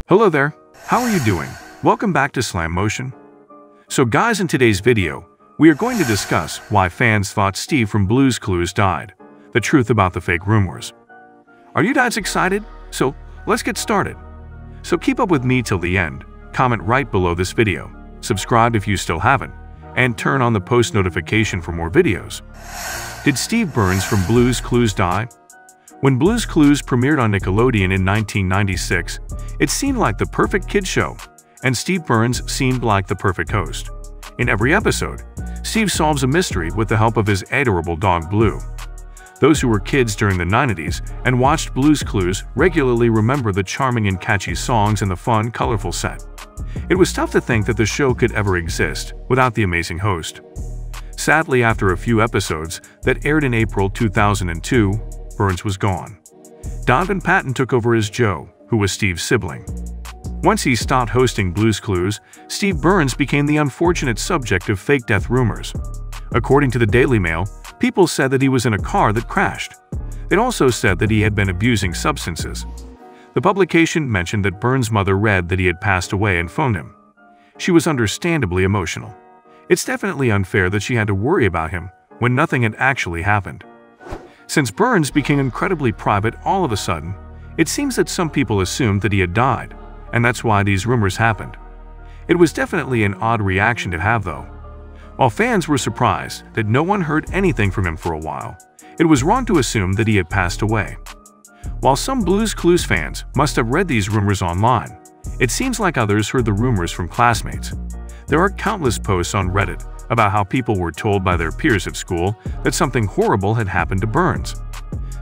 Hello there, how are you doing? Welcome back to Slam Motion. So guys, in today's video, we are going to discuss why fans thought Steve from Blue's Clues died, the truth about the fake rumors. Are you guys excited? So let's get started. So keep up with me till the end, comment right below this video, subscribe if you still haven't, and turn on the post notification for more videos. Did Steve Burns from Blue's Clues die? When Blue's Clues premiered on Nickelodeon in 1996, it seemed like the perfect kids show, and Steve Burns seemed like the perfect host. In every episode, Steve solves a mystery with the help of his adorable dog Blue. Those who were kids during the 90s and watched Blue's Clues regularly remember the charming and catchy songs and the fun, colorful set. It was tough to think that the show could ever exist without the amazing host. Sadly, after a few episodes that aired in April 2002, Burns was gone. Donovan Patton took over as Joe, who was Steve's sibling. Once he stopped hosting Blue's Clues, Steve Burns became the unfortunate subject of fake death rumors. According to the Daily Mail, people said that he was in a car that crashed. It also said that he had been abusing substances. The publication mentioned that Burns' mother read that he had passed away and phoned him. She was understandably emotional. It's definitely unfair that she had to worry about him when nothing had actually happened. Since Burns became incredibly private all of a sudden, it seems that some people assumed that he had died, and that's why these rumors happened. It was definitely an odd reaction to have, though. While fans were surprised that no one heard anything from him for a while, it was wrong to assume that he had passed away. While some Blue's Clues fans must have read these rumors online, it seems like others heard the rumors from classmates. There are countless posts on Reddit about how people were told by their peers at school that something horrible had happened to Burns.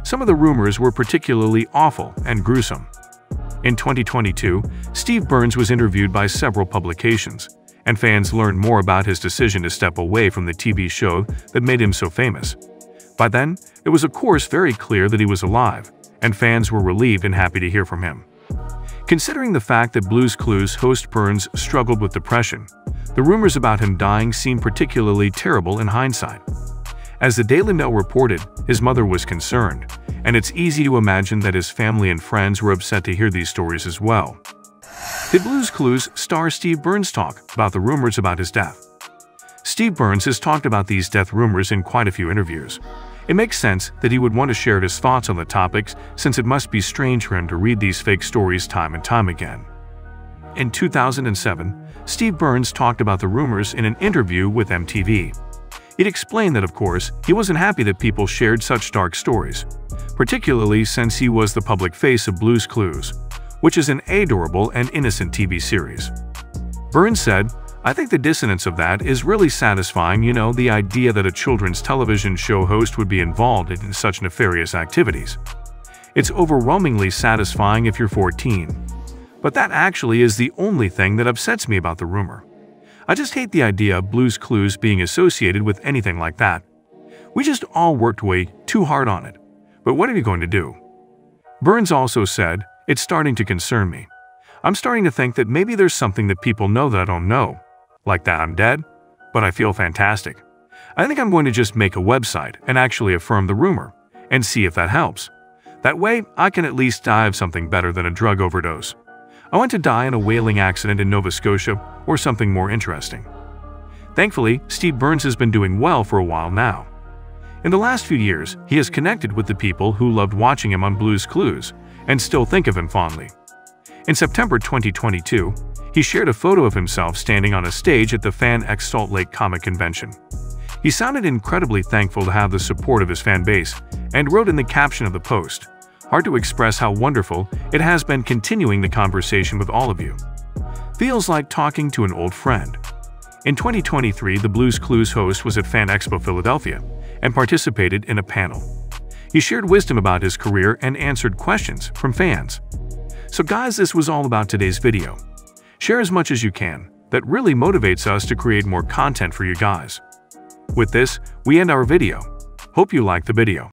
Some of the rumors were particularly awful and gruesome. In 2022, Steve Burns was interviewed by several publications, and fans learned more about his decision to step away from the TV show that made him so famous. By then, it was of course very clear that he was alive, and fans were relieved and happy to hear from him. Considering the fact that Blue's Clues host Burns struggled with depression, the rumors about him dying seem particularly terrible in hindsight. As the Daily Mail reported, his mother was concerned, and it's easy to imagine that his family and friends were upset to hear these stories as well. Did Blue's Clues star Steve Burns talk about the rumors about his death? Steve Burns has talked about these death rumors in quite a few interviews. It makes sense that he would want to share his thoughts on the topics, since it must be strange for him to read these fake stories time and time again. In 2007, Steve Burns talked about the rumors in an interview with MTV. He'd explained that, of course, he wasn't happy that people shared such dark stories, particularly since he was the public face of Blue's Clues, which is an adorable and innocent TV series. Burns said, "I think the dissonance of that is really satisfying, the idea that a children's television show host would be involved in such nefarious activities. It's overwhelmingly satisfying if you're 14. But that actually is the only thing that upsets me about the rumor. I just hate the idea of Blue's Clues being associated with anything like that. We just all worked way too hard on it. But what are you going to do?" Burns also said, "It's starting to concern me. I'm starting to think that maybe there's something that people know that I don't know. Like that I'm dead, but I feel fantastic. I think I'm going to just make a website and actually affirm the rumor, and see if that helps. That way, I can at least die of something better than a drug overdose. I want to die in a whaling accident in Nova Scotia or something more interesting." Thankfully, Steve Burns has been doing well for a while now. In the last few years, he has connected with the people who loved watching him on Blue's Clues and still think of him fondly. In September 2022, he shared a photo of himself standing on a stage at the Fan X Salt Lake Comic Convention. He sounded incredibly thankful to have the support of his fan base and wrote in the caption of the post, "Hard to express how wonderful it has been continuing the conversation with all of you. Feels like talking to an old friend." In 2023, the Blue's Clues host was at Fan Expo Philadelphia and participated in a panel. He shared wisdom about his career and answered questions from fans. So guys, this was all about today's video. Share as much as you can. That really motivates us to create more content for you guys. With this, we end our video. Hope you liked the video.